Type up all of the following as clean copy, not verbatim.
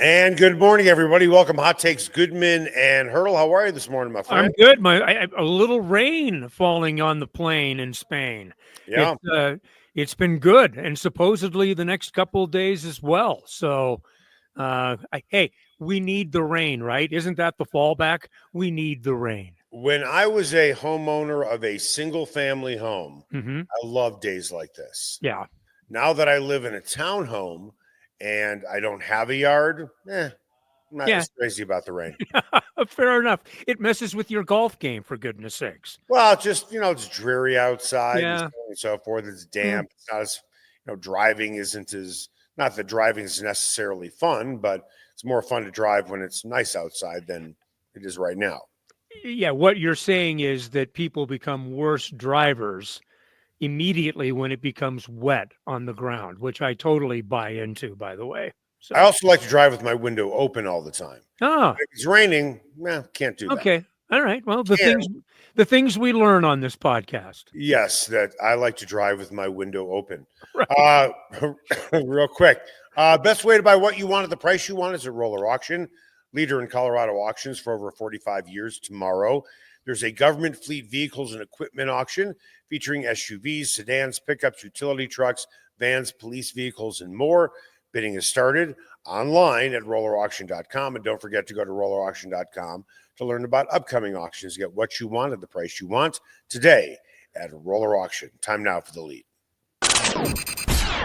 And good morning, everybody. Welcome, Hot Takes Goodman and Haertl. How are you this morning, my friend? I'm good. A little rain falling on the plain in Spain. Yeah. It's been good, and supposedly the next couple of days as well. So, hey, we need the rain, right? Isn't that the fallback? We need the rain. When I was a homeowner of a single family home, Mm-hmm. I love days like this. Yeah. Now that I live in a townhome and I don't have a yard, I'm not Yeah. as crazy about the rain. Fair enough. It messes with your golf game, for goodness sakes. Well, just, it's dreary outside and so Yeah. on and so forth. It's damp. It's not as, driving isn't as, not that driving is necessarily fun, but it's more fun to drive when it's nice outside than it is right now. Yeah. What you're saying is that people become worse drivers immediately when it becomes wet on the ground, which I totally buy into, by the way. So, I also like to drive with my window open all the time. ah, If it's raining, can't do that. okay. All right. Well, the Can. things we learn on this podcast. Yes, that I like to drive with my window open. Right. Real quick. Best way to buy what you want at the price you want is at Roller Auction, leader in Colorado auctions for over 45 years. Tomorrow, there's a government fleet vehicles and equipment auction featuring SUVs, sedans, pickups, utility trucks, vans, police vehicles, and more. Bidding has started online at rollerauction.com. And don't forget to go to rollerauction.com to learn about upcoming auctions. Get what you want at the price you want today at Roller Auction. Time now for the lead.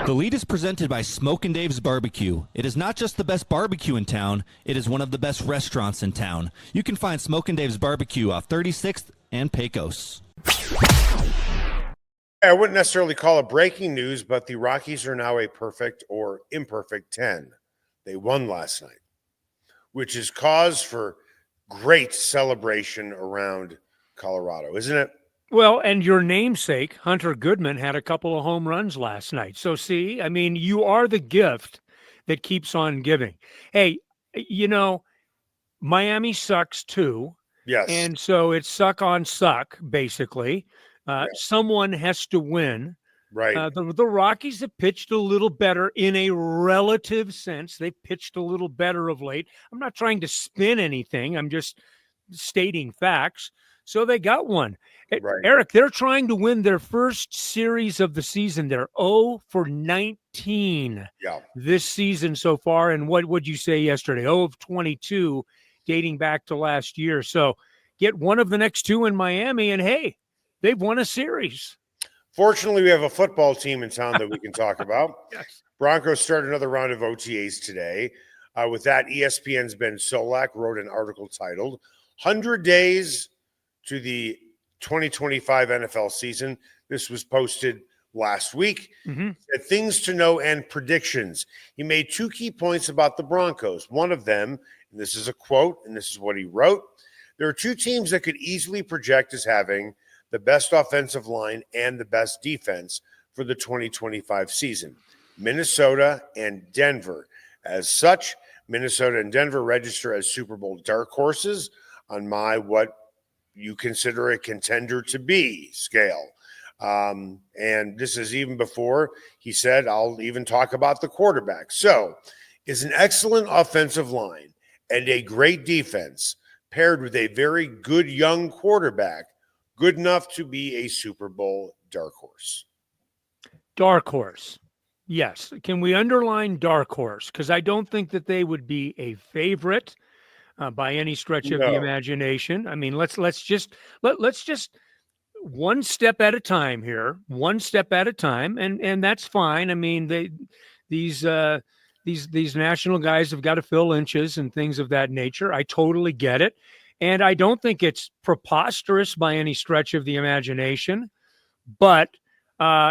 The lead is presented by Smokin' Dave's Barbecue. It is not just the best barbecue in town, it is one of the best restaurants in town. You can find Smokin' Dave's Barbecue off 36th and Pecos. I wouldn't necessarily call it breaking news, but the Rockies are now a perfect or imperfect 10. They won last night, which is cause for great celebration around Colorado, isn't it? Well, and your namesake, Hunter Goodman, had a couple of home runs last night. So, see, I mean, you are the gift that keeps on giving. Hey, Miami sucks too. Yes. And so it's suck on suck, basically. Someone has to win. Right. The Rockies have pitched a little better in a relative sense. They've pitched a little better of late. I'm not trying to spin anything. I'm just stating facts. So they got one. Right. Eric, they're trying to win their first series of the season. They're 0 for 19 this season so far. And what would you say yesterday? 0 of 22 dating back to last year. So get one of the next two in Miami, and hey, they've won a series. Fortunately, we have a football team in town that we can talk about. Yes. Broncos started another round of OTAs today. With that, ESPN's Ben Solak wrote an article titled 100 Days to the 2025 NFL season. This was posted last week. Mm-hmm. Said things to know and predictions. He made two key points about the Broncos. One of them, and this is a quote, and this is what he wrote: there are two teams that could easily project as having the best offensive line and the best defense for the 2025 season, Minnesota and Denver. As such, Minnesota and Denver register as Super Bowl dark horses on my what you consider a contender to be scale. And this is even before he said, I'll even talk about the quarterback. So is an excellent offensive line and a great defense paired with a very good young quarterback good enough to be a Super Bowl dark horse? Dark horse. Yes. Can we underline dark horse? Because I don't think that they would be a favorite by any stretch of the imagination. I mean, let's just one step at a time here, one step at a time, and that's fine. I mean, these national guys have got to fill inches and things of that nature. I totally get it, and I don't think it's preposterous by any stretch of the imagination. But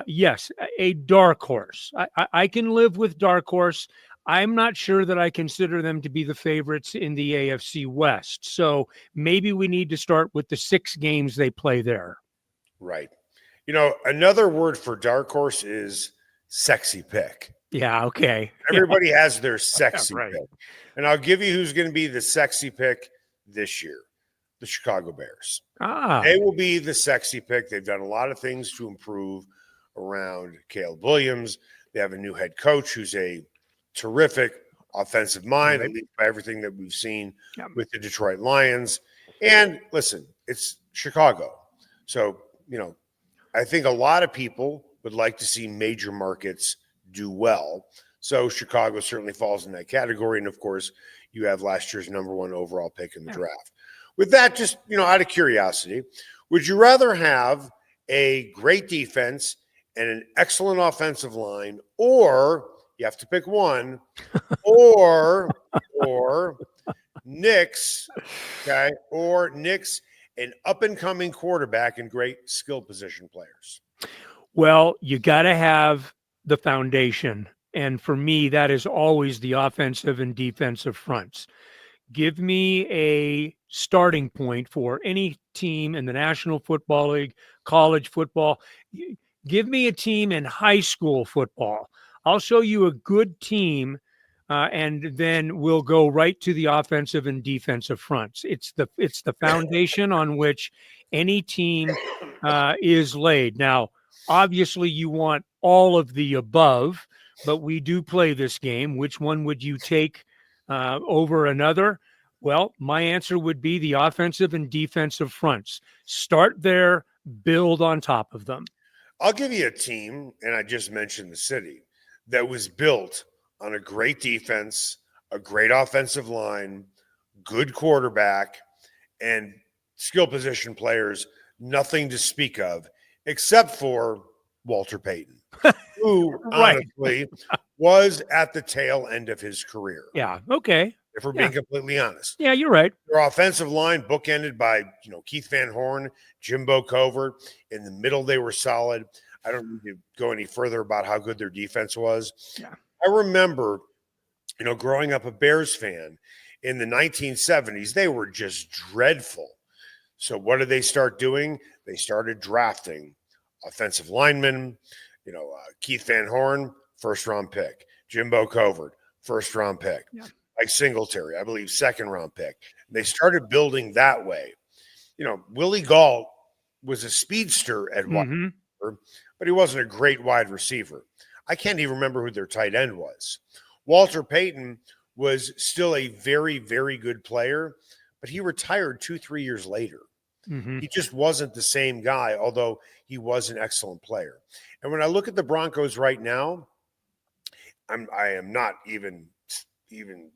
yes, a dark horse. I can live with dark horse. I'm not sure that I consider them to be the favorites in the AFC West. So maybe we need to start with the 6 games they play there. Right. Another word for dark horse is sexy pick. Yeah, okay. Everybody has their sexy right. pick. And I'll give you who's going to be the sexy pick this year: the Chicago Bears. They will be the sexy pick. They've done a lot of things to improve around Caleb Williams. They have a new head coach who's a terrific offensive mind, Right. at least by everything that we've seen Yeah. with the Detroit Lions. And listen, it's Chicago. So, I think a lot of people would like to see major markets do well. So Chicago certainly falls in that category. And of course, you have last year's number 1 overall pick in the draft. With that, just, out of curiosity, would you rather have a great defense and an excellent offensive line, or you have to pick one, or Knicks, okay, or Knicks, an up-and-coming quarterback and great skill position players? Well, you got to have the foundation. And for me, that is always the offensive and defensive fronts. Give me a starting point for any team in the National Football League, college football. Give me a team in high school football. I'll show you a good team, and then we'll go right to the offensive and defensive fronts. It's the foundation on which any team is laid. Now, obviously, you want all of the above, but we do play this game. Which one would you take over another? Well, my answer would be the offensive and defensive fronts. Start there, build on top of them. I'll give you a team, and I just mentioned the city, that was built on a great defense, a great offensive line, good quarterback, and skill position players, nothing to speak of, except for Walter Payton, who Right. honestly was at the tail end of his career. Yeah. Okay. If we're being completely honest. Yeah, you're right. Their offensive line bookended by, Keith Van Horn, Jimbo Covert. In the middle, they were solid. I don't need to go any further about how good their defense was. Yeah. I remember, growing up a Bears fan in the 1970s, they were just dreadful. So what did they start doing? They started drafting offensive linemen. Keith Van Horn, first-round pick. Jimbo Covert, first-round pick. Yeah. Like Singletary, I believe, second-round pick. They started building that way. Willie Gault was a speedster at wide receiver, but he wasn't a great wide receiver. I can't even remember who their tight end was. Walter Payton was still a very, very good player, but he retired 2-3 years later. He just wasn't the same guy, although he was an excellent player. And when I look at the Broncos right now, I am not even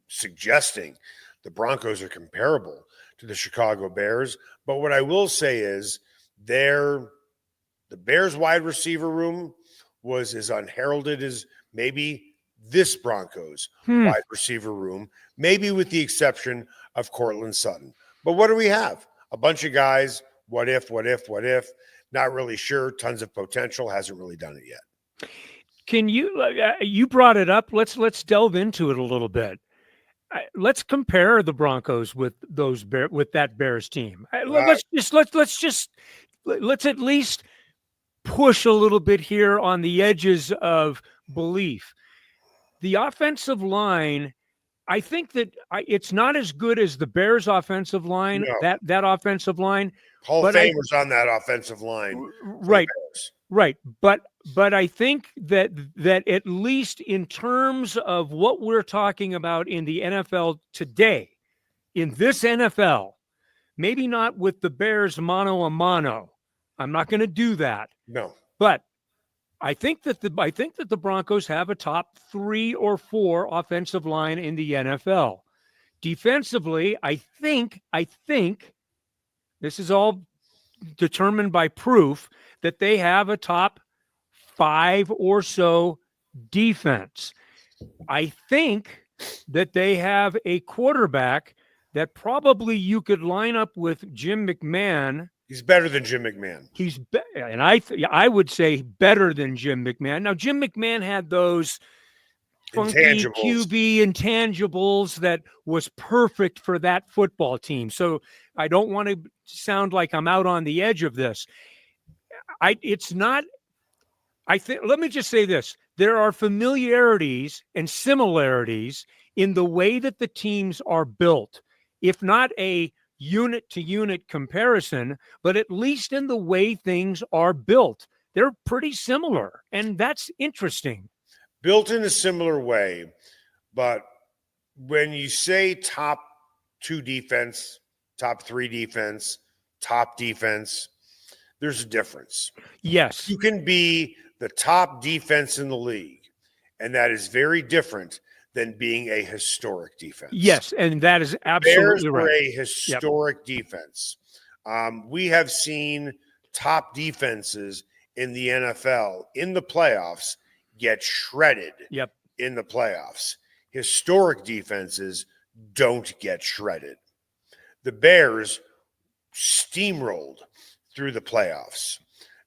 suggesting the Broncos are comparable to the Chicago Bears. But what I will say is the Bears wide receiver room was as unheralded as maybe this Broncos wide receiver room, maybe with the exception of Cortland Sutton. But what do we have? A bunch of guys, what if, not really sure, tons of potential, hasn't really done it yet. Can you brought it up? Let's delve into it a little bit. Let's compare the Broncos with that Bears team. Let's at least push a little bit here on the edges of belief. The offensive line, I think that it's not as good as the Bears offensive line. No. That offensive line, Hall of Famers on that offensive line, right? Right. But I think that at least in terms of what we're talking about in the NFL today, in this NFL, maybe not with the Bears mano a mano. I'm not going to do that. No. But I think that the Broncos have a top 3 or 4 offensive line in the NFL. Defensively, I think this is all determined by proof that they have a top 5 or so defense. I think that they have a quarterback that probably you could line up with Jim McMahon. He's better than Jim McMahon. And I would say better than Jim McMahon. Now, Jim McMahon had those funky QB intangibles that was perfect for that football team. So I don't want to sound like I'm out on the edge of this. Let me just say this. There are familiarities and similarities in the way that the teams are built, if not a unit-to-unit comparison, but at least in the way things are built. They're pretty similar, and that's interesting. Built in a similar way, but when you say top 2 defense, top 3 defense, top defense, there's a difference. Yes. You can be the top defense in the league, and that is very different than being a historic defense. Yes, and that is Bears absolutely were right. a historic defense. We have seen top defenses in the NFL in the playoffs get shredded Yep. in the playoffs. Historic defenses don't get shredded. The Bears steamrolled through the playoffs.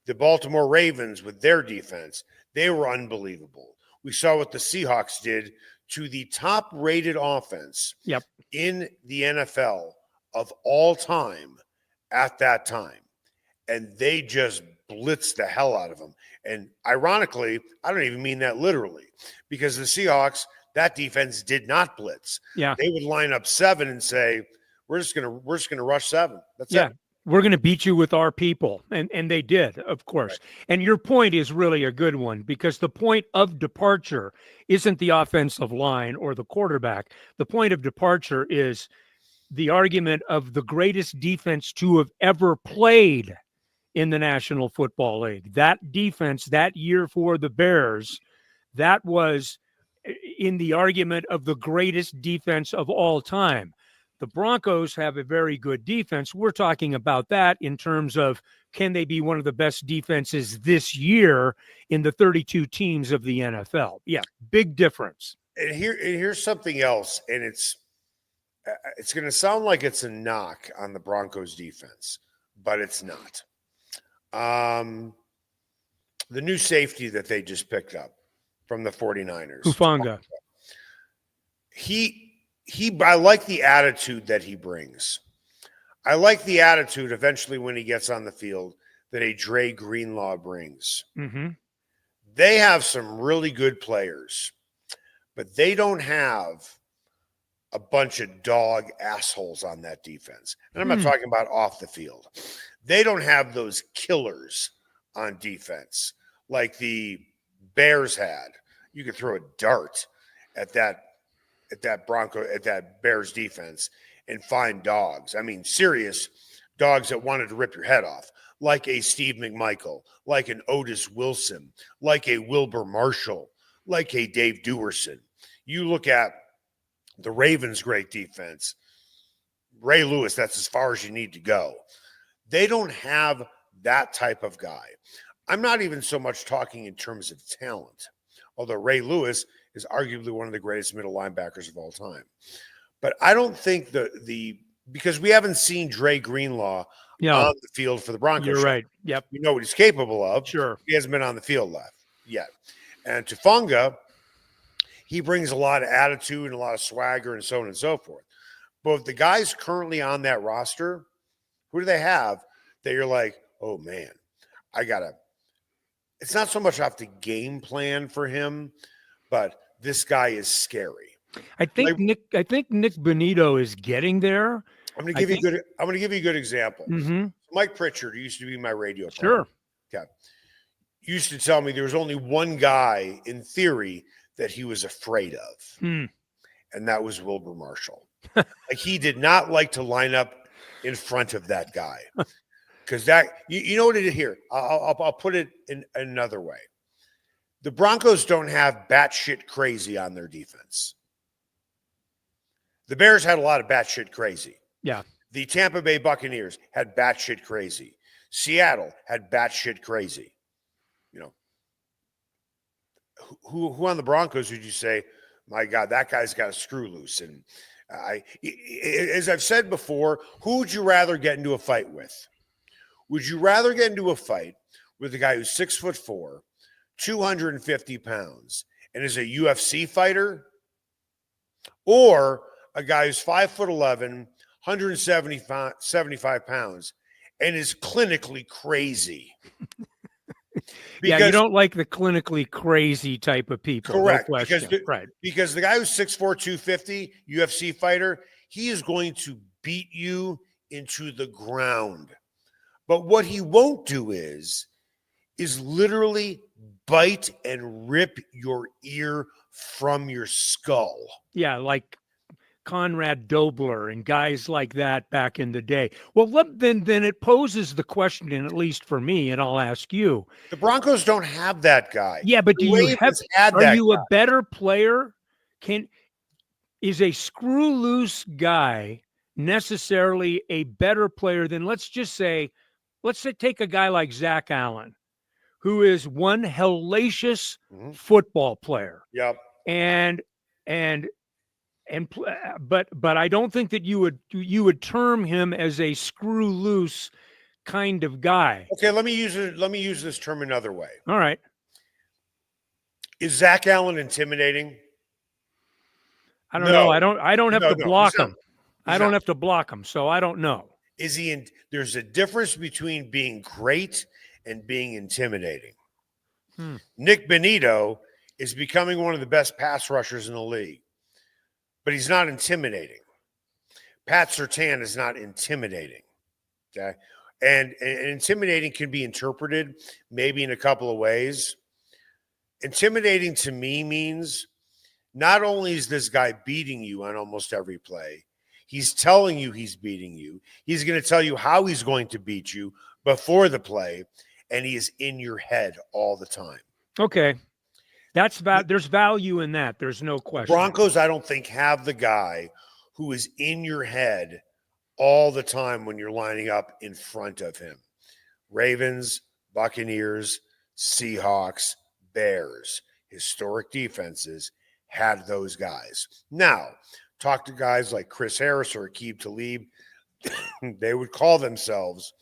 The Baltimore Ravens with their defense, they were unbelievable. We saw what the Seahawks did to the top-rated offense Yep. in the NFL of all time at that time. And they just blitzed the hell out of them. And ironically, I don't even mean that literally, because the Seahawks, that defense did not blitz. Yeah. They would line up 7 and say, we're just gonna rush 7. That's it. We're going to beat you with our people. And they did, of course. Right. And your point is really a good one, because the point of departure isn't the offensive line or the quarterback. The point of departure is the argument of the greatest defense to have ever played in the National Football League. That defense that year for the Bears, that was in the argument of the greatest defense of all time. The Broncos have a very good defense. We're talking about that in terms of, can they be one of the best defenses this year in the 32 teams of the NFL? Yeah, big difference. And here's something else, and it's going to sound like it's a knock on the Broncos defense, but it's not. The new safety that they just picked up from the 49ers. Hufanga. I like the attitude that he brings. I like the attitude eventually when he gets on the field that a Dre Greenlaw brings. Mm-hmm. They have some really good players, but they don't have a bunch of dog assholes on that defense. And I'm not talking about off the field. They don't have those killers on defense like the Bears had. You could throw a dart at that Bears defense and find dogs. I mean, serious dogs that wanted to rip your head off, like a Steve McMichael, like an Otis Wilson, like a Wilbur Marshall, like a Dave Duerson. You look at the Ravens' great defense, Ray Lewis, that's as far as you need to go. They don't have that type of guy. I'm not even so much talking in terms of talent, although Ray Lewis is arguably one of the greatest middle linebackers of all time. But I don't think because we haven't seen Dre Greenlaw on the field for the Broncos. You're right. Yep. We know what he's capable of. Sure. He hasn't been on the field yet. And Hufanga, he brings a lot of attitude and a lot of swagger and so on and so forth. But the guys currently on that roster, who do they have that you're like, oh, man, it's not so much off the game plan for him, but this guy is scary. I think Nick Bonito is getting there. I'm going to give you a good example. Mm-hmm. Mike Pritchard, who used to be my radio partner, okay, used to tell me there was only one guy in theory that he was afraid of, and that was Wilbur Marshall. Like, he did not like to line up in front of that guy, because that you know what it is here. I'll put it in another way. The Broncos don't have batshit crazy on their defense. The Bears had a lot of batshit crazy. Yeah. The Tampa Bay Buccaneers had batshit crazy. Seattle had batshit crazy. You know, who on the Broncos would you say, my God, that guy's got a screw loose? And as I've said before, who would you rather get into a fight with? Would you rather get into a fight with a guy who's 6'4", 250 pounds, and is a UFC fighter, or a guy who's 5'11", 175 pounds, and is clinically crazy? You don't like the clinically crazy type of people. Correct. No Because the guy who's 6'4", 250, UFC fighter, he is going to beat you into the ground. But what he won't do is literally bite and rip your ear from your skull. Yeah, like Conrad Dobler and guys like that back in the day. Well, then it poses the question, at least for me, and I'll ask you. The Broncos don't have that guy. Yeah, but The Ravens had are that you guy. a better player? Is a screw loose guy necessarily a better player than, let's say take a guy like Zach Allen, who is one hellacious football player. Yep. But I don't think that you would term him as a screw loose kind of guy. Okay, let me use this term another way. All right. Is Zach Allen intimidating? I don't know. I don't have to block him. I don't have to block him, so I don't know. Is he there's a difference between being great and being intimidating. Nick Benito is becoming one of the best pass rushers in the league, but he's not intimidating. Pat Surtain is not intimidating. Okay. And intimidating can be interpreted maybe in a couple of ways. Intimidating to me means not only is this guy beating you on almost every play, he's telling you he's beating you. He's going to tell you how he's going to beat you before the play, and he is in your head all the time. Okay. There's value in that. There's no question. Broncos, I don't think, have the guy who is in your head all the time when you're lining up in front of him. Ravens, Buccaneers, Seahawks, Bears, historic defenses had those guys. Now, talk to guys like Chris Harris or Aqib Talib. They would call themselves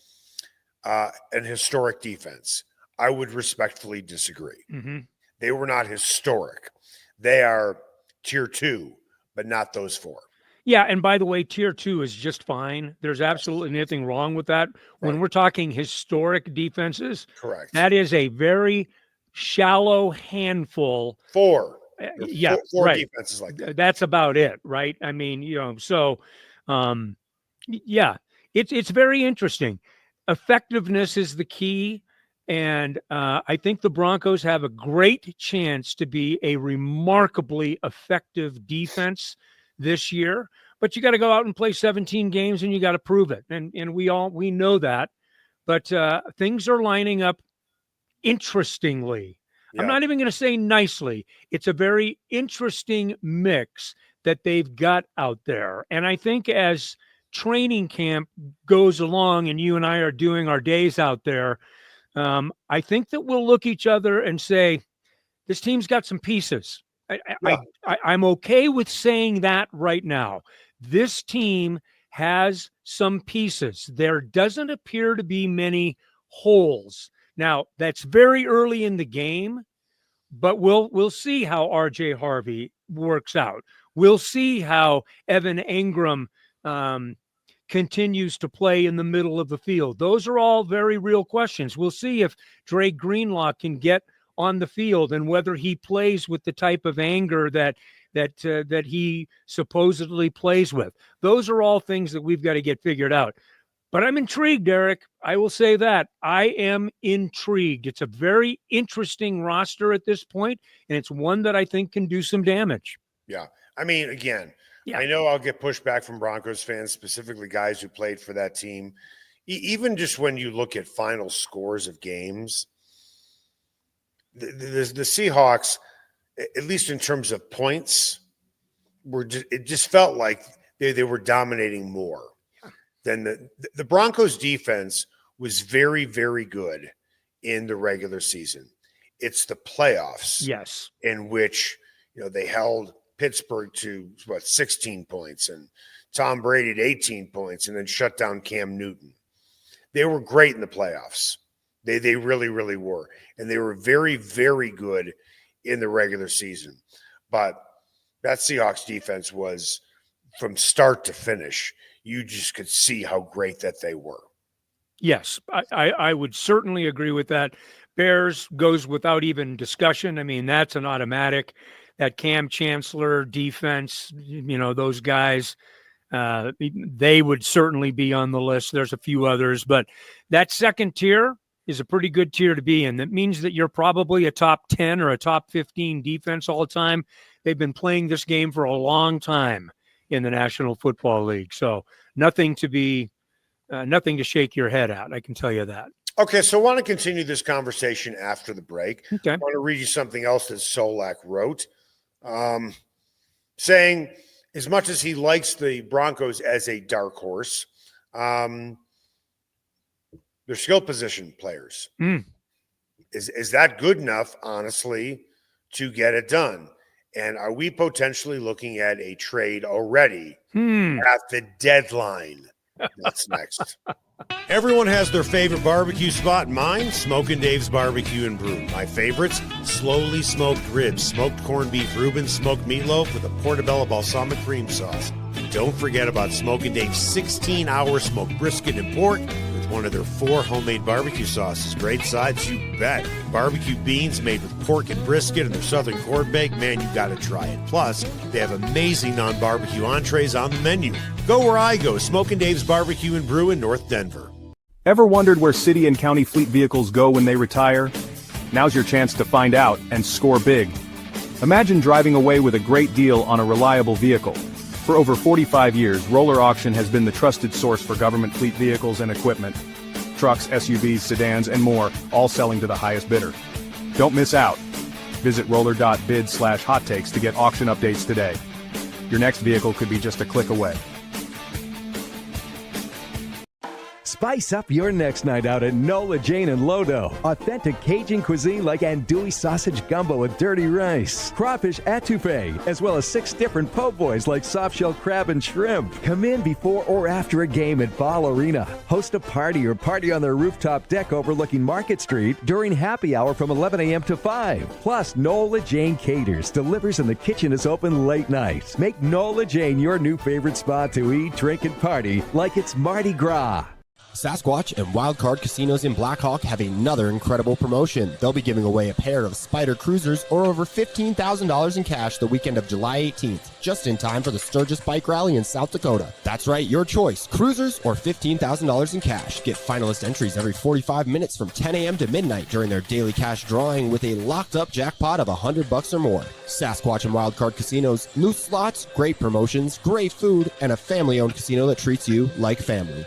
an historic defense. I would respectfully disagree. They were not historic. They are tier 2, but not those 4. Yeah, and by the way, tier 2 is just fine. There's absolutely nothing wrong with that. When we're talking historic defenses, correct, that is a very shallow handful. 4. Yeah, 4 right. defenses like that. That's about it, right? I mean, so yeah, it's very interesting. Effectiveness is the key. And I think the Broncos have a great chance to be a remarkably effective defense this year. But you got to go out and play 17 games, and you got to prove it. And we know that. But things are lining up interestingly. Yeah. I'm not even going to say nicely. It's a very interesting mix that they've got out there. And I think as training camp goes along, and you and I are doing our days out there, I think that we'll look each other and say, this team's got some pieces. I'm okay with saying that right now. This team has some pieces. There doesn't appear to be many holes. Now, that's very early in the game, but we'll see how R.J. Harvey works out. We'll see how Evan Engram continues to play in the middle of the field. Those are all very real questions. We'll see if Dre Greenlaw can get on the field and whether he plays with the type of anger that he supposedly plays with. Those are all things that we've got to get figured out. But I'm intrigued, Eric. I will say that. I am intrigued. It's a very interesting roster at this point, and it's one that I think can do some damage. Yeah. I mean, again, I know I'll get pushback from Broncos fans, specifically guys who played for that team. Even just when you look at final scores of games, the Seahawks, at least in terms of points, it just felt like they were dominating more than the Broncos defense was very, very good in the regular season. It's the playoffs, yes, in which they held Pittsburgh to 16 points and Tom Brady at 18 points and then shut down Cam Newton. They were great in the playoffs. They really, really were. And they were very, very good in the regular season. But that Seahawks defense was, from start to finish, you just could see how great that they were. Yes, I would certainly agree with that. Bears goes without even discussion. I mean, that's an automatic. That Cam Chancellor defense, those guys, they would certainly be on the list. There's a few others, but that second tier is a pretty good tier to be in. That means that you're probably a top 10 or a top 15 defense all the time. They've been playing this game for a long time, in the National Football League. So nothing to shake your head at. I can tell you that. Okay, so I want to continue this conversation after the break. Okay. I want to read you something else that Solak wrote, saying as much as he likes the Broncos as a dark horse, they're skill position players. Is that good enough, honestly, to get it done? And are we potentially looking at a trade already at the deadline? That's next. Everyone has their favorite barbecue spot. Mine, Smokin' Dave's Barbecue and Brew. My favorites, slowly smoked ribs, smoked corned beef Reuben, smoked meatloaf with a portobello balsamic cream sauce. Don't forget about Smokin' Dave's 16-hour smoked brisket and pork with one of their 4 homemade barbecue sauces. Great sides, you bet. Barbecue beans made with pork and brisket and their southern corn bake. Man, you got to try it. Plus, they have amazing non-barbecue entrees on the menu. Go where I go, Smokin' Dave's Barbecue and Brew in North Denver. Ever wondered where city and county fleet vehicles go when they retire? Now's your chance to find out and score big. Imagine driving away with a great deal on a reliable vehicle. For over 45 years, Roller Auction has been the trusted source for government fleet vehicles and equipment. Trucks, SUVs, sedans, and more, all selling to the highest bidder. Don't miss out. Visit roller.bid/hot takes to get auction updates today. Your next vehicle could be just a click away. Spice up your next night out at Nola Jane and Lodo. Authentic Cajun cuisine like andouille sausage gumbo with dirty rice, crawfish etouffee, as well as 6 different po' boys like soft-shell crab and shrimp. Come in before or after a game at Ball Arena. Host a party or party on their rooftop deck overlooking Market Street during happy hour from 11 a.m. to 5. Plus, Nola Jane caters, delivers, and the kitchen is open late night. Make Nola Jane your new favorite spot to eat, drink, and party like it's Mardi Gras. Sasquatch and Wildcard Casinos in Blackhawk have another incredible promotion. They'll be giving away a pair of Spider Cruisers or over $15,000 in cash the weekend of July 18th, just in time for the Sturgis Bike Rally in South Dakota. That's right, your choice, cruisers or $15,000 in cash. Get finalist entries every 45 minutes from 10 a.m. to midnight during their daily cash drawing with a locked-up jackpot of $100 or more. Sasquatch and Wildcard Casinos, loose slots, great promotions, great food, and a family-owned casino that treats you like family.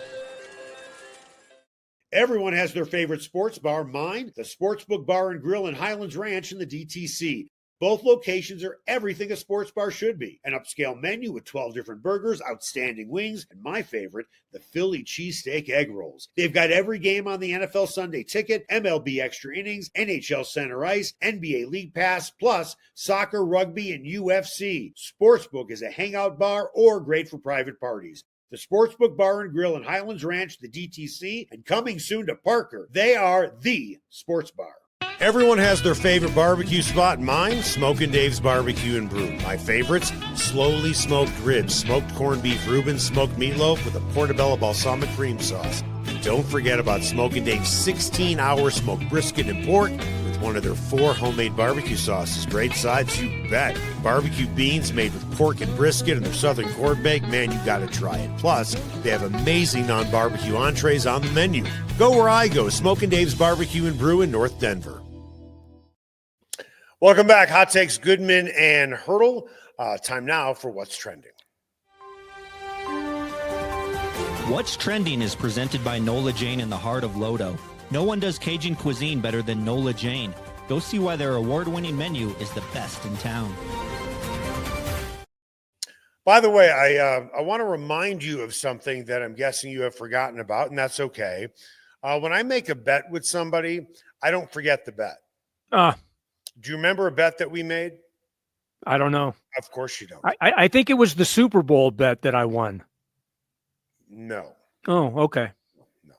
Everyone has their favorite sports bar. Mine, the Sportsbook Bar and Grill in Highlands Ranch in the DTC. Both locations are everything a sports bar should be. An upscale menu with 12 different burgers, outstanding wings, and my favorite, the Philly cheesesteak egg rolls. They've got every game on the NFL Sunday Ticket, MLB Extra Innings, NHL Center Ice, NBA League Pass, plus soccer, rugby, and UFC. Sportsbook is a hangout bar or great for private parties. The Sportsbook Bar and Grill in Highlands Ranch, the DTC, and coming soon to Parker. They are the sports bar. Everyone has their favorite barbecue spot. Mine, Smokin' Dave's Barbecue and Brew. My favorites, slowly smoked ribs, smoked corned beef Reuben, smoked meatloaf with a portobello balsamic cream sauce. Don't forget about Smokin' Dave's 16-hour smoked brisket and pork with one of their 4 homemade barbecue sauces. Great sides, you bet. Barbecue beans made with pork and brisket and their southern corn bake. Man, you got to try it. Plus, they have amazing non-barbecue entrees on the menu. Go where I go, Smokin' Dave's Barbecue and Brew in North Denver. Welcome back. Hot Takes Goodman and Haertl. Time now for What's Trending. What's Trending is presented by Nola Jane in the heart of Lodo. No one does Cajun cuisine better than Nola Jane. Go see why their award-winning menu is the best in town. By the way, I want to remind you of something that I'm guessing you have forgotten about, and that's okay. When I make a bet with somebody, I don't forget the bet. Do you remember a bet that we made? I don't know. Of course you don't. I think it was the Super Bowl bet that I won. No. Oh, okay. No.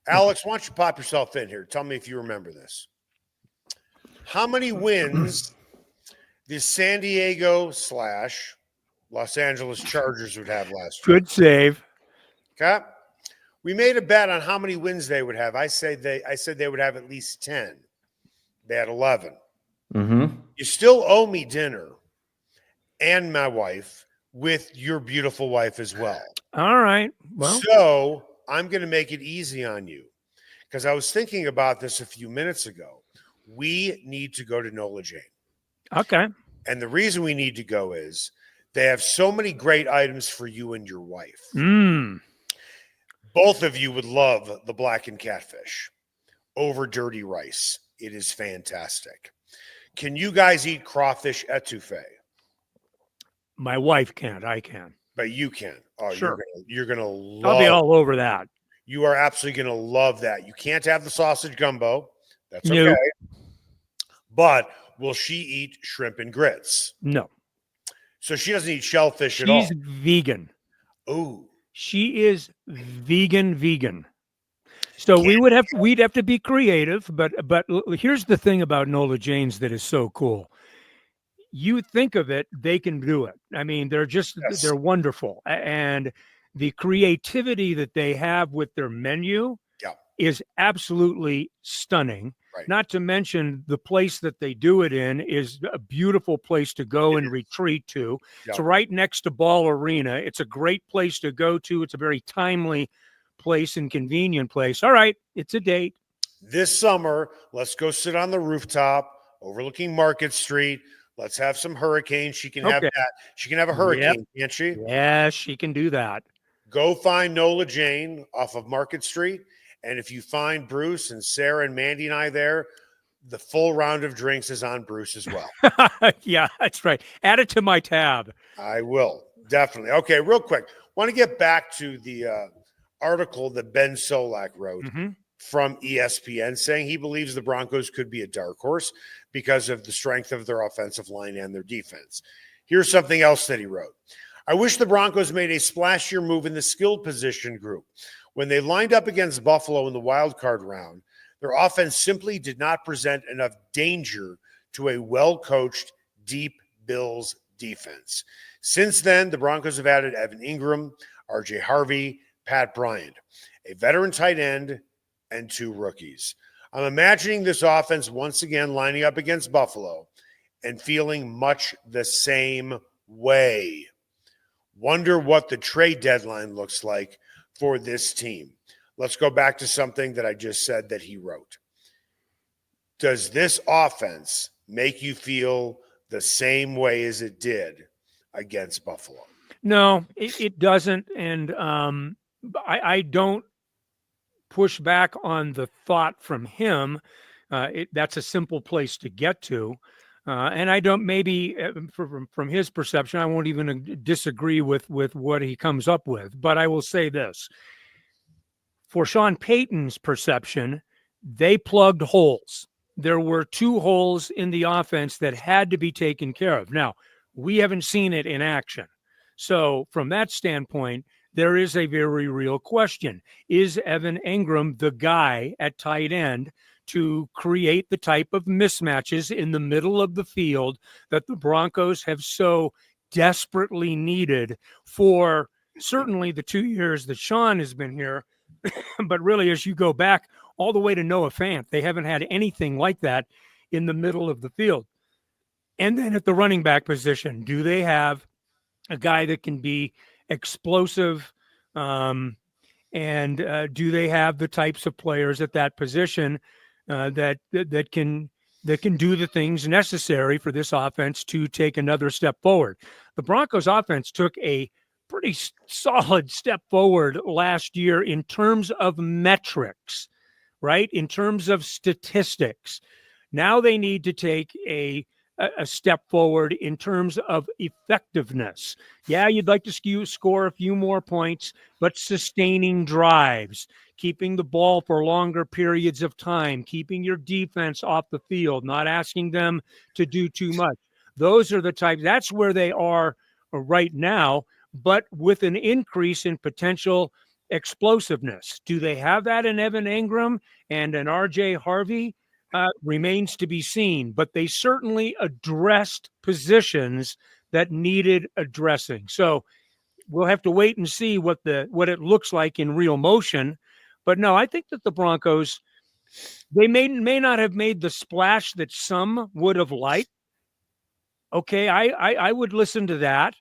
Alex, why don't you pop yourself in here? Tell me if you remember this. How many wins the San Diego / Los Angeles Chargers would have last year? Good save. Okay. We made a bet on how many wins they would have. I said they would have at least 10. They had 11. Mm-hmm. You still owe me dinner and my wife with your beautiful wife as well. All right. Well, so I'm going to make it easy on you because I was thinking about this a few minutes ago. We need to go to Nola Jane. okay. And the reason we need to go is They have so many great items for you and your wife. Mm. Both of you would love the blackened catfish over dirty rice. It is fantastic. Can you guys eat crawfish etouffee? My wife can't. I can. But you can. Oh, Sure. you're gonna love. I'll be all over that. You are absolutely gonna love that. You can't have the sausage gumbo. That's okay. No. But will she eat shrimp and grits? No. So she doesn't eat shellfish at all. She's vegan. Oh, She is vegan. So we'd have to be creative, but here's the thing about Nola Jane's that is so cool. You think of it, they can do it. I mean, they're wonderful. And the creativity that they have with their menu is absolutely stunning. Right. Not to mention the place that they do it in is a beautiful place to go and retreat to. It's right next to Ball Arena. It's a great place to go to. It's a very timely place and convenient place. All right, it's a date. This summer, let's go sit on the rooftop overlooking Market Street. Let's have some hurricanes. She can have that. She can have a hurricane, can't she? Yeah, she can do that. Go find Nola Jane off of Market Street. And if you find Bruce and Sarah and Mandy and I there, the full round of drinks is on Bruce as well. Yeah, that's right. Add it to my tab. I will, definitely. Okay, real quick. Want to get back to the article that Ben Solak wrote from ESPN saying he believes the Broncos could be a dark horse because of the strength of their offensive line and their defense. Here's something else that he wrote. I wish the Broncos made a splashier move in the skilled position group. When they lined up against Buffalo in the wild card round, their offense simply did not present enough danger to a well-coached, deep Bills defense. Since then, the Broncos have added Evan Ingram, RJ Harvey, Pat Bryant, a veteran tight end, and 2 rookies. I'm imagining this offense once again lining up against Buffalo and feeling much the same way. Wonder what the trade deadline looks like for this team. Let's go back to something that I just said that he wrote. Does this offense make you feel the same way as it did against Buffalo? No, it doesn't. And I don't push back on the thought from him. That's a simple place to get to. And I don't, maybe from his perception, I won't even disagree with what he comes up with. But I will say this. For Sean Payton's perception, they plugged holes. There were 2 holes in the offense that had to be taken care of. Now, we haven't seen it in action. So from that standpoint, there is a very real question. Is Evan Ingram the guy at tight end to create the type of mismatches in the middle of the field that the Broncos have so desperately needed for certainly the 2 years that Sean has been here? But really, as you go back all the way to Noah Fant, they haven't had anything like that in the middle of the field. And then at the running back position, do they have a guy that can be explosive? And do they have the types of players at that position that can do the things necessary for this offense to take another step forward? The Broncos offense took a pretty solid step forward last year in terms of metrics, right? In terms of statistics. Now they need to take a step forward in terms of effectiveness. Yeah, you'd like to score a few more points, but sustaining drives, keeping the ball for longer periods of time, keeping your defense off the field, not asking them to do too much. Those are the types. That's where they are right now, but with an increase in potential explosiveness. Do they have that in Evan Ingram and an RJ Harvey? Remains to be seen, but they certainly addressed positions that needed addressing. So we'll have to wait and see what it looks like in real motion. But no, I think that the Broncos, they may not have made the splash that some would have liked. Okay, I would listen to that,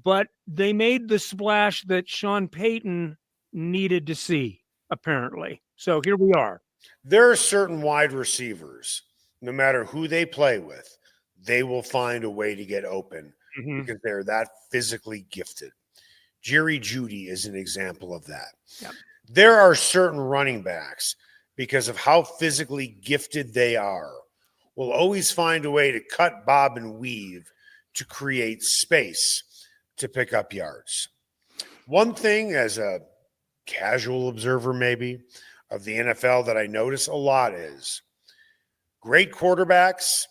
but they made the splash that Sean Payton needed to see, apparently. So here we are. There are certain wide receivers, no matter who they play with, they will find a way to get open Mhm. because they're that physically gifted. Jerry Jeudy is an example of that. Yep. There are certain running backs, because of how physically gifted they are, will always find a way to cut, bob, and weave to create space to pick up yards. One thing, as a casual observer maybe, of the NFL that I notice a lot is great quarterbacks,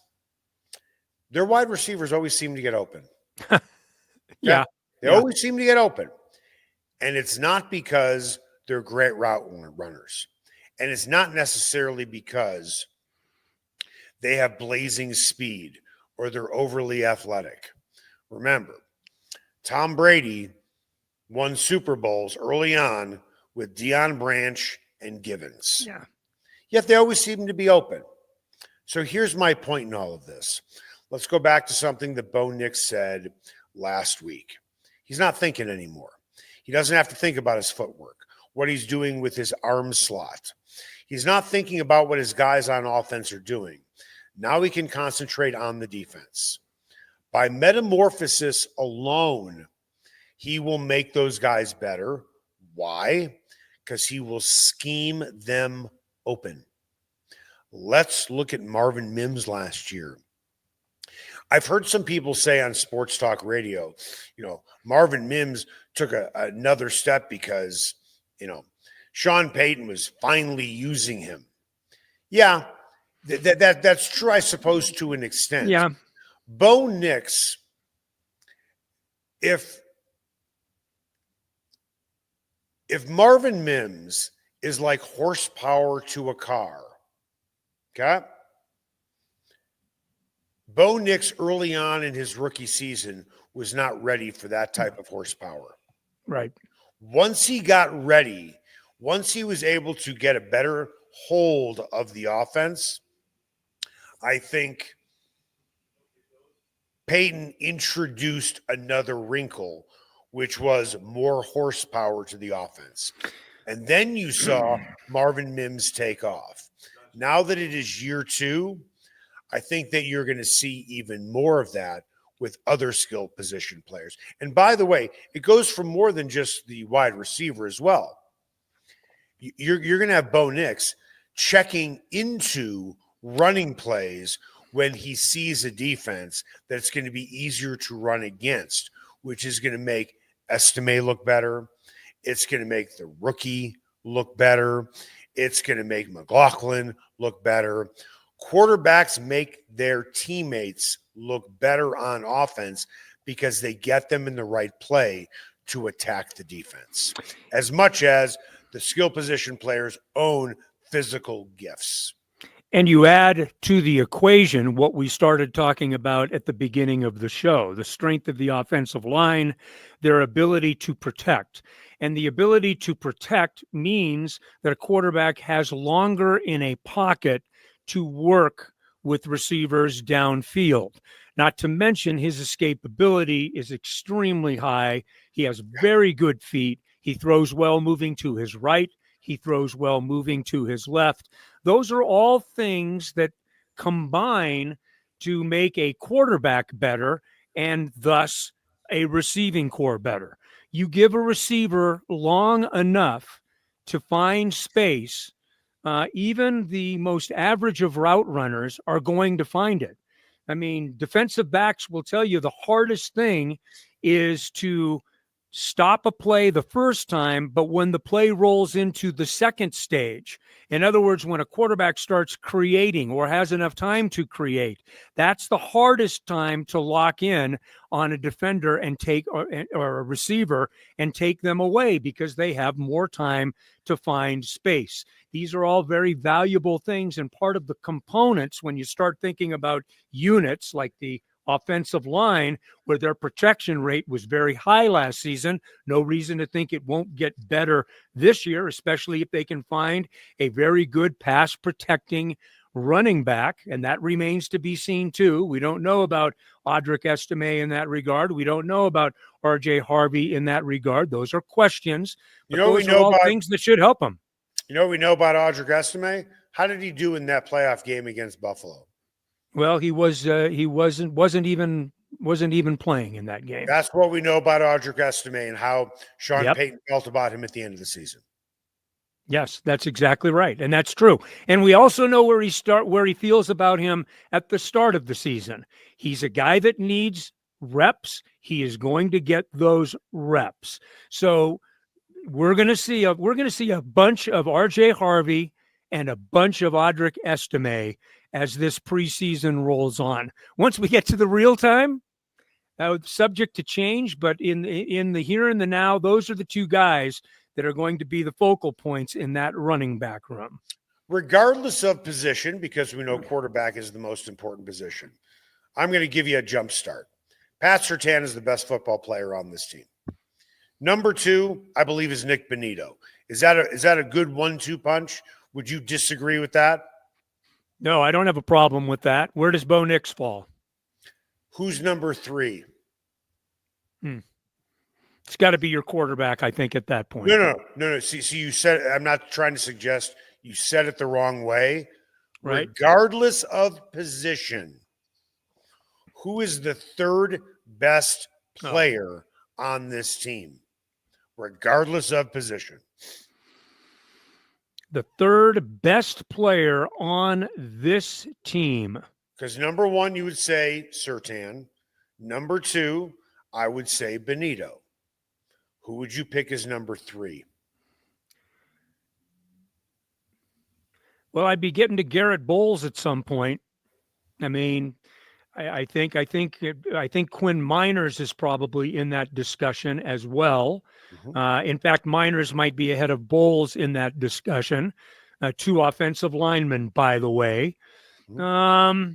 their wide receivers always seem to get open. Yeah. They Yeah. always seem to get open. And it's not because they're great route runners. And it's not necessarily because they have blazing speed or they're overly athletic. Remember, Tom Brady won Super Bowls early on with Deion Branch and Givens. Yeah. Yet they always seem to be open. So here's my point in all of this. Let's go back to something that Bo Nix said last week. He's not thinking anymore. He doesn't have to think about his footwork, what he's doing with his arm slot. He's not thinking about what his guys on offense are doing. Now he can concentrate on the defense. By metamorphosis alone, he will make those guys better. Why? Because he will scheme them open. Let's look at Marvin Mims last year. I've heard some people say on sports talk radio, Marvin Mims took another step because, Sean Payton was finally using him. Yeah, that's true, I suppose, to an extent. Yeah. Bo Nix, if Marvin Mims is like horsepower to a car, okay? Bo Nix early on in his rookie season was not ready for that type of horsepower. Right. Once he got ready, once he was able to get a better hold of the offense, I think Peyton introduced another wrinkle, which was more horsepower to the offense. And then you saw Marvin Mims take off. Now that it is year 2, I think that you're going to see even more of that with other skill position players. And by the way, it goes for more than just the wide receiver as well. You're going to have Bo Nix checking into running plays when he sees a defense that's going to be easier to run against, which is going to make Estime look better. It's going to make the rookie look better. It's going to make McLaughlin look better. Quarterbacks make their teammates look better on offense because they get them in the right play to attack the defense, as much as the skill position players own physical gifts. And you add to the equation what we started talking about at the beginning of the show, the strength of the offensive line, their ability to protect. And the ability to protect means that a quarterback has longer in a pocket to work with receivers downfield. Not to mention his escapability is extremely high. He has very good feet. He throws well moving to his right. He throws well moving to his left. Those are all things that combine to make a quarterback better and thus a receiving core better. You give a receiver long enough to find space, even the most average of route runners are going to find it. I mean, defensive backs will tell you the hardest thing is to stop a play the first time, but when the play rolls into the second stage, in other words, when a quarterback starts creating or has enough time to create, that's the hardest time to lock in on a defender and take or a receiver and take them away because they have more time to find space. These are all very valuable things and part of the components when you start thinking about units like the offensive line, where their protection rate was very high last season. No reason to think it won't get better this year, especially if they can find a very good pass protecting running back. And that remains to be seen too. We don't know about Audric Estime in that regard. We don't know about RJ Harvey in that regard. Those are questions. But those are all things that should help him. You know what we know about Audric Estime? How did he do in that playoff game against Buffalo? Well, he wasn't even wasn't even playing in that game. That's what we know about Audric Estime and how Sean Yep. Payton felt about him at the end of the season. Yes, that's exactly right. And that's true. And we also know where he feels about him at the start of the season. He's a guy that needs reps. He is going to get those reps. So we're going to see a bunch of RJ Harvey and a bunch of Audric Estime as this preseason rolls on. Once we get to the real time, subject to change, but in the here and the now, those are the two guys that are going to be the focal points in that running back room. Regardless of position, because we know quarterback is the most important position, I'm going to give you a jump start. Pat Surtain is the best football player on this team. Number 2, I believe, is Nick Bonito. Is that a good 1-2 punch? Would you disagree with that? No, I don't have a problem with that. Where does Bo Nix fall? Who's number 3? It's got to be your quarterback, I think, at that point. No. See, you said, I'm not trying to suggest you said it the wrong way. Right. Regardless of position, who is the third best player on this team? Regardless of position. The third best player on this team. Because number 1, you would say Surtain. Number 2, I would say Bonito. Who would you pick as number 3? Well, I'd be getting to Garrett Bowles at some point. I mean, I think Quinn Miners is probably in that discussion as well. Mm-hmm. In fact, Miners might be ahead of Bowles in that discussion. 2 offensive linemen, by the way. Mm-hmm.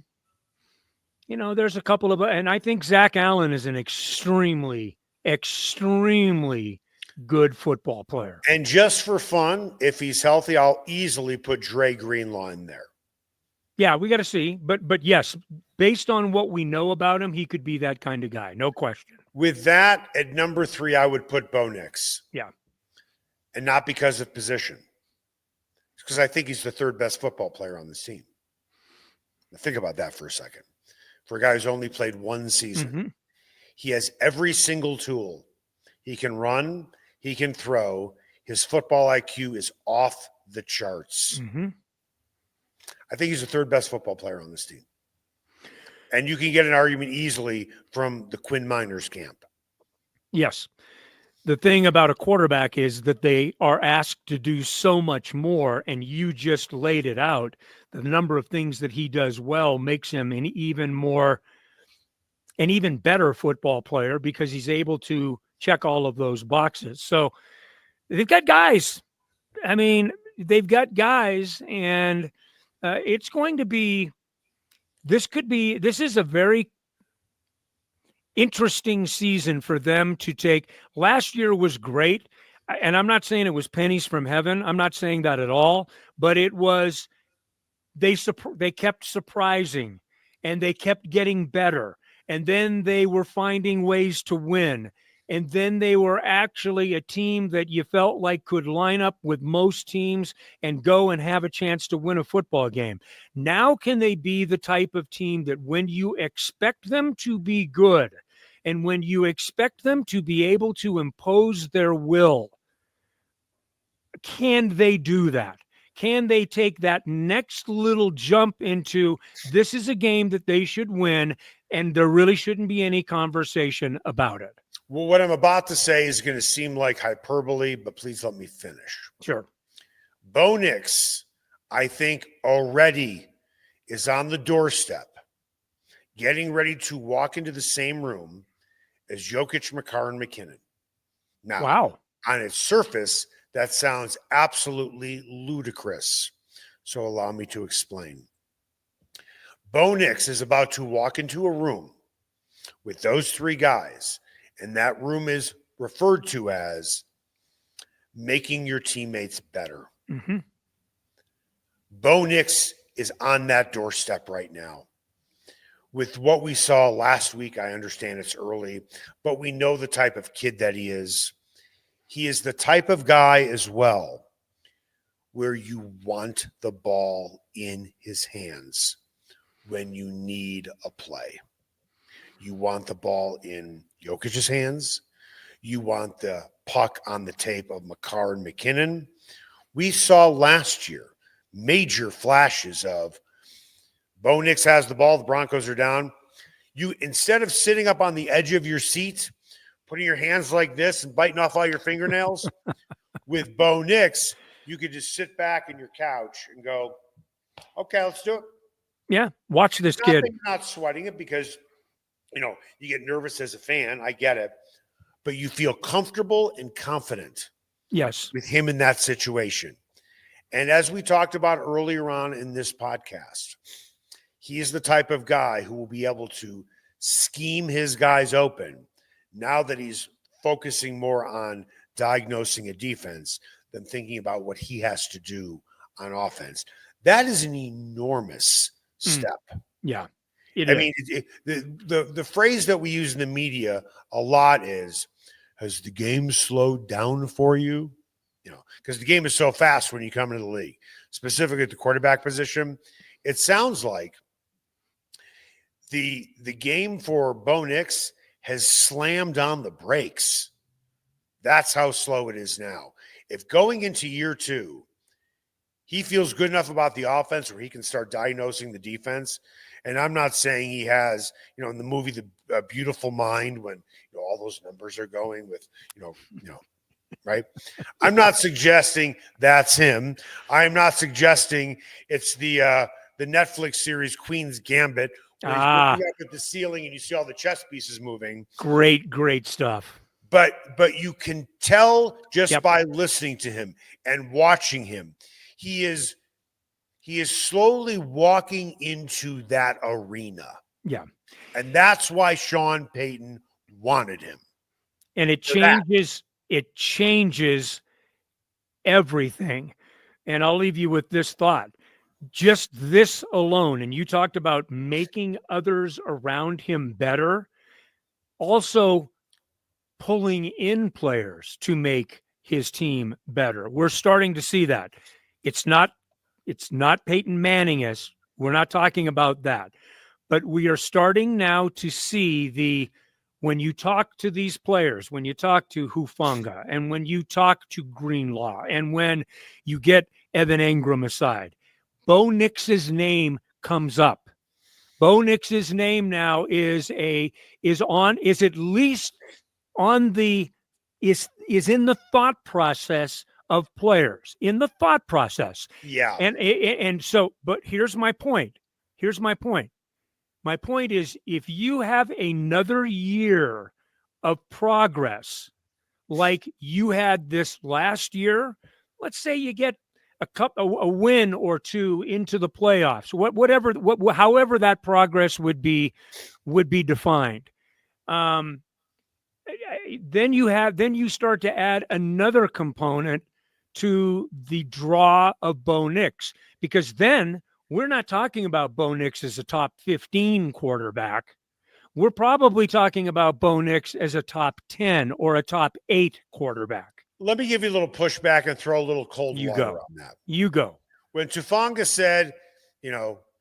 There's a couple of, and I think Zach Allen is an extremely good football player. And just for fun, if he's healthy, I'll easily put Dre Greenlaw in there. Yeah, we got to see. But yes, based on what we know about him, he could be that kind of guy. No question. With that, at number 3, I would put Bo Nix. Yeah. And not because of position. It's because I think he's the third best football player on this team. Now think about that for a second. For a guy who's only played 1 season, mm-hmm. He has every single tool. He can run. He can throw. His football IQ is off the charts. Mm-hmm. I think he's the third best football player on this team. And you can get an argument easily from the Quinn Miners camp. Yes. The thing about a quarterback is that they are asked to do so much more, and you just laid it out. The number of things that he does well makes him an even better football player because he's able to check all of those boxes. So they've got guys. I mean, they've got guys, and it's going to be – this is a very interesting season for them to take. Last year was great, and I'm not saying it was pennies from heaven. I'm not saying that at all, but it was they kept surprising, and they kept getting better, and then they were finding ways to win. And then they were actually a team that you felt like could line up with most teams and go and have a chance to win a football game. Now, can they be the type of team that when you expect them to be good and when you expect them to be able to impose their will, can they do that? Can they take that next little jump into this is a game that they should win and there really shouldn't be any conversation about it? Well, what I'm about to say is going to seem like hyperbole, but please let me finish. Sure. Bo Nix, I think, already is on the doorstep, getting ready to walk into the same room as Jokic, McCarr, and McKinnon. Now, wow. On its surface, that sounds absolutely ludicrous. So allow me to explain. Bo Nix is about to walk into a room with those 3 guys, and that room is referred to as making your teammates better. Mm-hmm. Bo Nix is on that doorstep right now. With what we saw last week, I understand it's early, but we know the type of kid that he is. He is the type of guy as well where you want the ball in his hands when you need a play. You want the ball in Jokic's hands. You want the puck on the tape of Makar and McKinnon. We saw last year major flashes of Bo Nix has the ball, the Broncos are down. You, instead of sitting up on the edge of your seat, putting your hands like this and biting off all your fingernails, with Bo Nix, you could just sit back in your couch and go, okay, let's do it. Yeah, watch this Not kid. that you're not sweating it because, you get nervous as a fan. I get it. But you feel comfortable and confident Yes. with him in that situation. And as we talked about earlier on in this podcast, he is the type of guy who will be able to scheme his guys open now that he's focusing more on diagnosing a defense than thinking about what he has to do on offense. That is an enormous step. Yeah. I mean, the phrase that we use in the media a lot is, has the game slowed down for you? Because the game is so fast when you come into the league, specifically at the quarterback position. It sounds like the game for Bo Nix has slammed on the brakes. That's how slow it is now. If going into year 2, he feels good enough about the offense where he can start diagnosing the defense. And I'm not saying he has, in the movie The Beautiful Mind, when all those numbers are going with, right? I'm not suggesting that's him. I'm not suggesting it's the Netflix series Queen's Gambit, where he's looking up at the ceiling and you see all the chess pieces moving. Great stuff. But you can tell just by listening to him and watching him, he is slowly walking into that arena. Yeah. And that's why Sean Payton wanted him. And it changes everything. And I'll leave you with this thought. Just this alone, and you talked about making others around him better, also pulling in players to make his team better. We're starting to see that. It's not Peyton Manning-esque. We're not talking about that. But we are starting now to see when you talk to these players, when you talk to Hufanga, and when you talk to Greenlaw, and when you get Evan Engram aside, Bo Nix's name comes up. Bo Nix's name now is in the thought process of players, in the thought process. Yeah. And so, but here's my point. My point is, if you have another year of progress like you had this last year, let's say you get a win or two into the playoffs, however that progress would be defined. Then you start to add another component to the draw of Bo Nix, because then we're not talking about Bo Nix as a top 15 quarterback. We're probably talking about Bo Nix as a top 10 or a top 8 quarterback. Let me give you a little pushback and throw a little cold water on that. You go. When Hufanga said,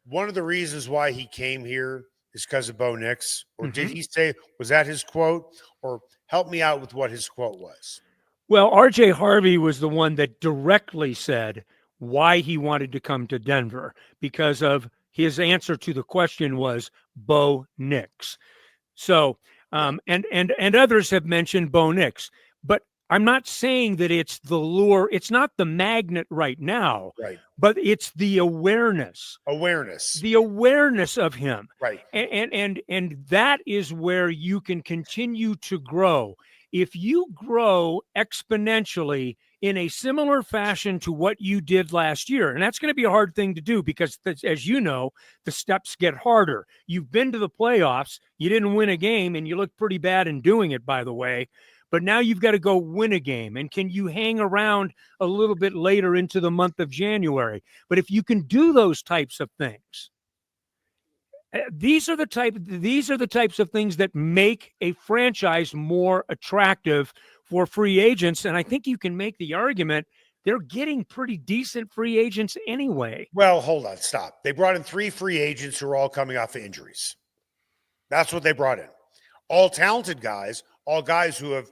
one of the reasons why he came here is because of Bo Nix, or did he say, was that his quote? Or help me out with what his quote was. Well, R.J. Harvey was the one that directly said why he wanted to come to Denver, because of his answer to the question was Bo Nix. So, and others have mentioned Bo Nix, but I'm not saying that it's the lure. It's not the magnet right now, right? But it's the awareness of him, right? And that is where you can continue to grow. If you grow exponentially in a similar fashion to what you did last year, and that's going to be a hard thing to do because, as you know, the steps get harder. You've been to the playoffs, you didn't win a game, and you look pretty bad in doing it, by the way. But now you've got to go win a game. And can you hang around a little bit later into the month of January? But if you can do those types of things, these are the types of things that make a franchise more attractive for free agents. And I think you can make the argument they're getting pretty decent free agents anyway. Well, hold on, stop. They brought in 3 free agents who are all coming off of injuries. That's what they brought in. All talented guys, all guys who have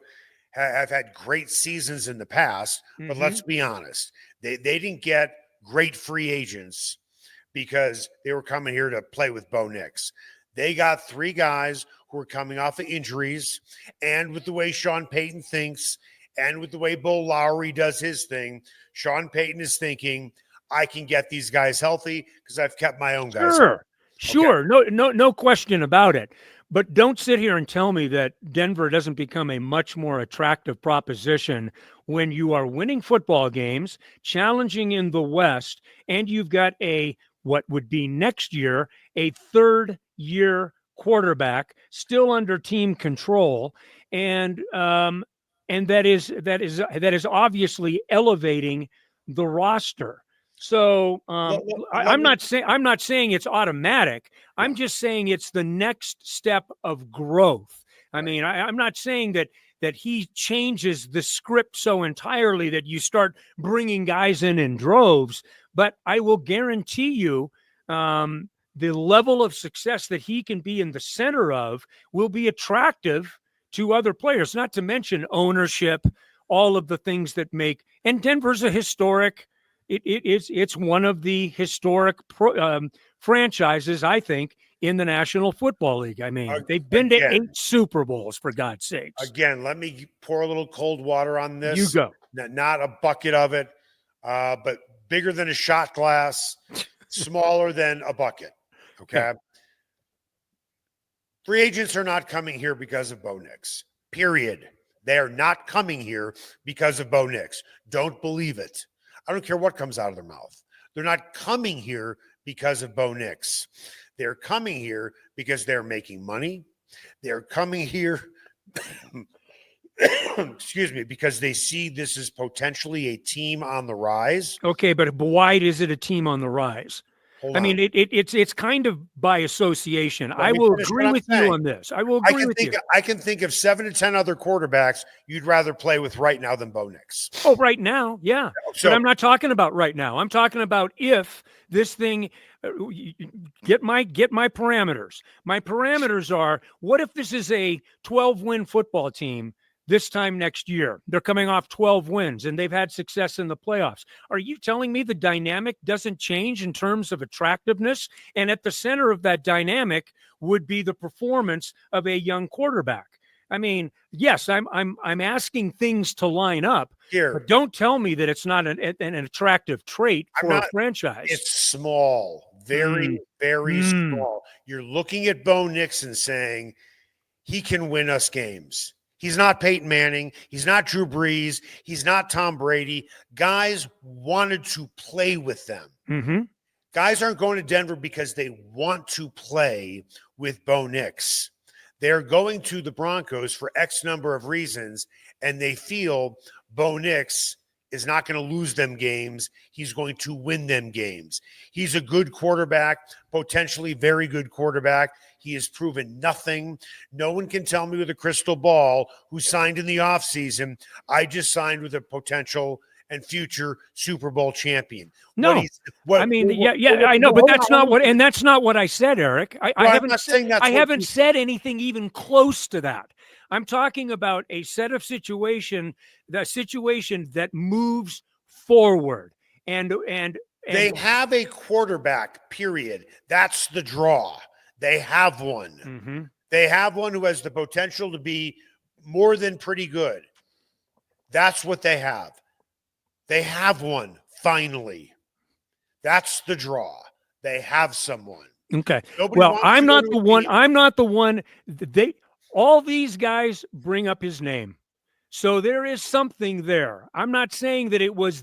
had great seasons in the past. But let's be honest, they didn't get great free agents because they were coming here to play with Bo Nix. They got 3 guys who are coming off of injuries, and with the way Sean Payton thinks and with the way Bo Lowry does his thing, Sean Payton is thinking, I can get these guys healthy because I've kept my own guys healthy. Sure. No question about it. But don't sit here and tell me that Denver doesn't become a much more attractive proposition when you are winning football games, challenging in the West, and you've got what would be next year, a 3rd-year quarterback still under team control, and that is obviously elevating the roster. So I'm not saying it's automatic. I'm just saying it's the next step of growth. I mean, I'm not saying that he changes the script so entirely that you start bringing guys in droves, but I will guarantee you the level of success that he can be in the center of will be attractive to other players, not to mention ownership, all of the things that make, and Denver's a historic, it's one of the historic franchises, I think, in the National Football League. I mean, they've been to 8 Super Bowls, for God's sakes. Again, let me pour a little cold water on this. You go. Not a bucket of it, but bigger than a shot glass, smaller than a bucket. Okay. Free agents are not coming here because of Bo Nix, period. They are not coming here because of Bo Nix. Don't believe it. I don't care what comes out of their mouth. They're not coming here because of Bo Nix. They're coming here because they're making money. They're coming here, excuse me, because they see this is potentially a team on the rise. Okay, but why is it a team on the rise? I mean, it's kind of by association. I will agree with you on this. I will agree with you. I can think of 7 to 10 other quarterbacks you'd rather play with right now than Bo Nix. Oh, right now, yeah. So, but I'm not talking about right now. I'm talking about if this thing get my parameters. My parameters are: what if this is a 12-win football team this time next year? They're coming off 12 wins and they've had success in the playoffs. Are you telling me the dynamic doesn't change in terms of attractiveness? And at the center of that dynamic would be the performance of a young quarterback. I mean, yes, I'm asking things to line up here, but don't tell me that it's not an attractive trait for a franchise. It's small, very small. You're looking at Bo Nix and saying he can win us games. He's not Peyton Manning. He's not Drew Brees. He's not Tom Brady. Guys wanted to play with them. Guys aren't going to Denver because they want to play with Bo Nix. They're going to the Broncos for X number of reasons, and they feel Bo Nix is not going to lose them games. He's going to win them games. He's a good quarterback, potentially very good quarterback. He has proven nothing. No one can tell me with a crystal ball who signed in the offseason, I just signed with a potential and future Super Bowl champion. No, I know, but that's not what, and that's not what I said, Eric. I haven't said anything even close to that. I'm talking about a set of situation that moves forward, and they have a quarterback, period. That's the draw. They have one. They have one who has the potential to be more than pretty good. That's what they have. They have one, finally. That's the draw. They have someone. Okay. I'm not the one. All these guys bring up his name. So there is something there. I'm not saying that it was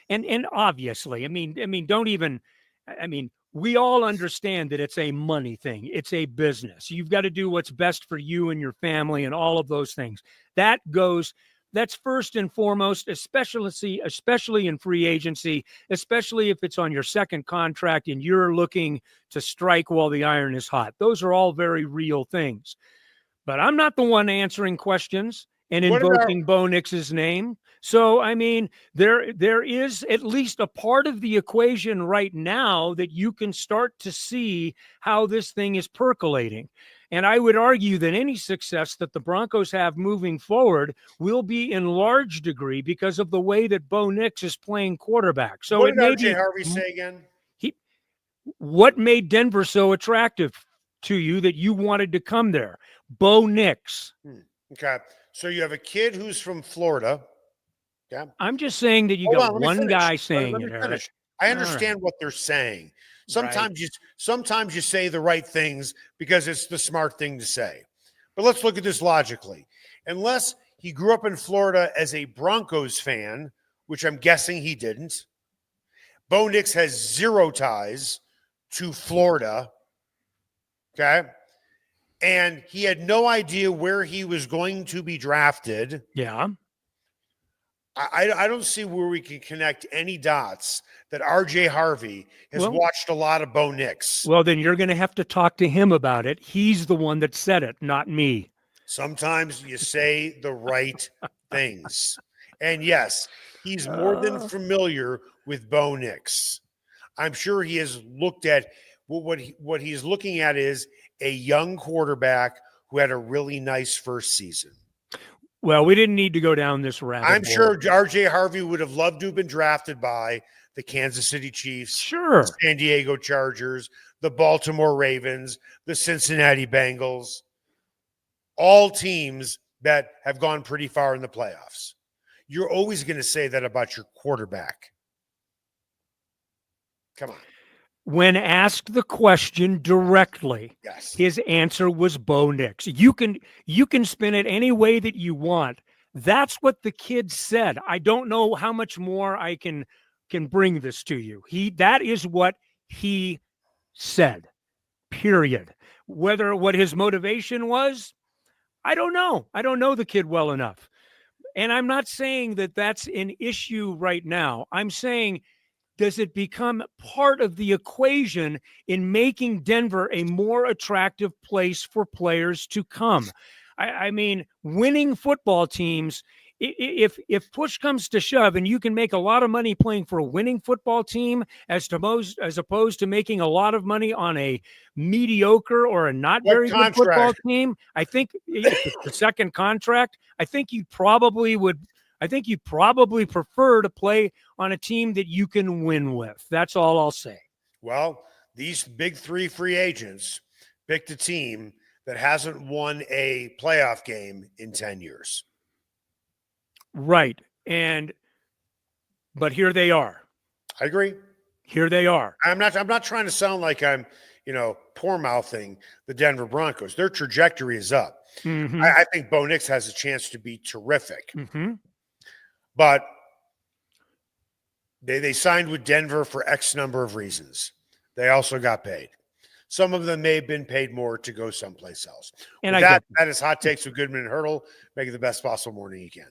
and obviously, we all understand that it's a money thing. It's a business. You've got to do what's best for you and your family and all of those things. That's first and foremost, especially in free agency, especially if it's on your second contract and you're looking to strike while the iron is hot. Those are all very real things. But I'm not the one answering questions and invoking Bo Nix's name. So, there is at least a part of the equation right now that you can start to see how this thing is percolating. And I would argue that any success that the Broncos have moving forward will be in large degree because of the way that Bo Nix is playing quarterback. So What it did may R.J. be Harvey say again? what made Denver so attractive to you that you wanted to come there. Bo Nix. Okay. So you have a kid who's from Florida. Yeah. I'm just saying that you Hold got on, let me one finish. guy saying Let me it, Eric. finish. I All understand what they're saying. Sometimes you say the right things because it's the smart thing to say. But let's look at this logically. Unless he grew up in Florida as a Broncos fan, which I'm guessing he didn't, Bo Nix has zero ties to Florida. Okay. And he had no idea where he was going to be drafted. Yeah. I don't see where we can connect any dots that R.J. Harvey has watched a lot of Bo Nix. Well, then you're going to have to talk to him about it. He's the one that said it, not me. Sometimes you say the right things. And yes, he's more than familiar with Bo Nix. I'm sure he has looked at what he's looking at is a young quarterback who had a really nice first season. Well, we didn't need to go down this rabbit hole. I'm sure R.J. Harvey would have loved to have been drafted by the Kansas City Chiefs, Sure, the San Diego Chargers, the Baltimore Ravens, the Cincinnati Bengals, all teams that have gone pretty far in the playoffs. You're always going to say that about your quarterback. Come on. When asked the question directly, Yes. his answer was Bo Nix. You can spin it any way that you want. That's what the kid said. I don't know how much more I can bring this to you. That is what he said. Period. Whether what his motivation was, I don't know. I don't know the kid well enough. And I'm not saying that that's an issue right now. I'm saying, does it become part of the equation in making Denver a more attractive place for players to come? I mean, winning football teams, if push comes to shove and you can make a lot of money playing for a winning football team as opposed to making a lot of money on a mediocre or a not very good football team, I think if it's the second contract, I think you probably prefer to play on a team that you can win with. That's all I'll say. Well, these big three free agents picked a team that hasn't won a playoff game in 10 years. Right. But here they are. I agree. Here they are. I'm not trying to sound like I'm, poor mouthing the Denver Broncos. Their trajectory is up. Mm-hmm. I think Bo Nix has a chance to be terrific. Mm-hmm. But they signed with Denver for X number of reasons. They also got paid. Some of them may have been paid more to go someplace else. And that is Hot Takes with Goodman and Haertl. Make it the best possible morning you can.